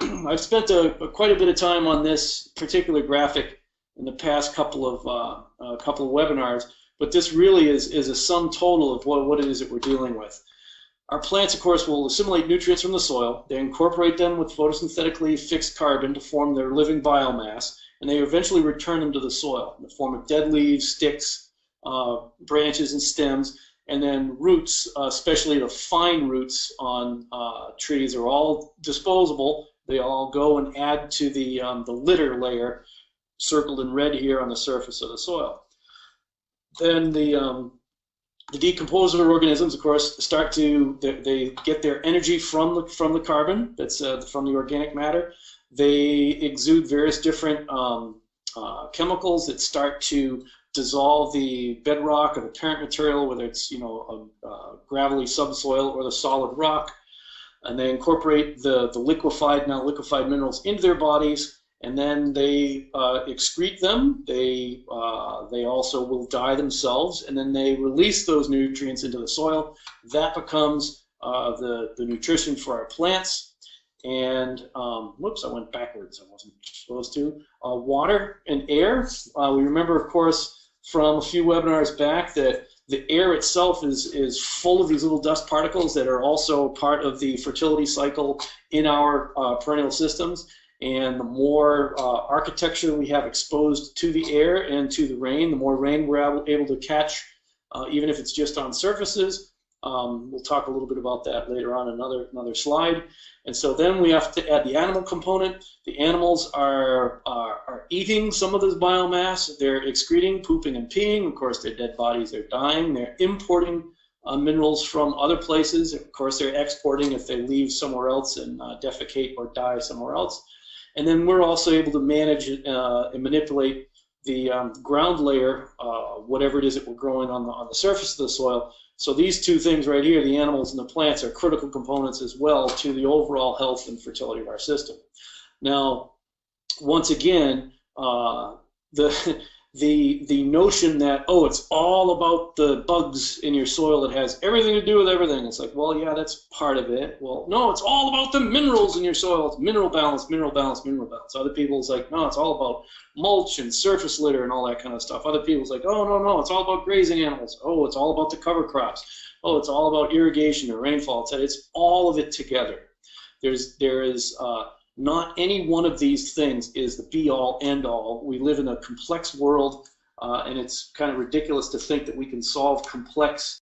I've spent quite a bit of time on this particular graphic in the past couple of webinars, but this really is a sum total of what it is that we're dealing with. Our plants, of course, will assimilate nutrients from the soil. They incorporate them with photosynthetically fixed carbon to form their living biomass, and they eventually return them to the soil in the form of dead leaves, sticks, branches, and stems. And then roots, especially the fine roots on trees, are all disposable. They all go and add to the litter layer, circled in red here on the surface of the soil. Then the decomposer organisms, of course, they get their energy from the carbon that's from the organic matter. They exude various different chemicals that start to dissolve the bedrock or the parent material, whether it's a gravelly subsoil or the solid rock, and they incorporate the now liquefied minerals into their bodies, and then they excrete them. They also will die themselves, and then they release those nutrients into the soil. That becomes the nutrition for our plants. And whoops, I went backwards. I wasn't supposed to. Water and air. We remember, of course, from a few webinars back that the air itself is full of these little dust particles that are also part of the fertility cycle in our perennial systems. And the more architecture we have exposed to the air and to the rain, the more rain we're able to catch, even if it's just on surfaces. We'll talk a little bit about that later on in another slide. And so then we have to add the animal component. The animals are eating some of this biomass. They're excreting, pooping, and peeing. Of course, their dead bodies are dying. They're importing minerals from other places. Of course, they're exporting if they leave somewhere else and defecate or die somewhere else. And then we're also able to manage and manipulate the ground layer, whatever it is that we're growing on the surface of the soil. So these two things right here, the animals and the plants, are critical components as well to the overall health and fertility of our system. Now, once again, the notion that, oh, it's all about the bugs in your soil, it has everything to do with everything. It's like, well, yeah, that's part of it. Well, no, it's all about the minerals in your soil. It's mineral balance, mineral balance, mineral balance. Other people's like, no, it's all about mulch and surface litter and all that kind of stuff. Other people's like, oh, no, it's all about grazing animals. Oh, it's all about the cover crops. Oh, it's all about irrigation or rainfall. It's all of it together. There is not any one of these things is the be-all, end-all. We live in a complex world, and it's kind of ridiculous to think that we can solve complex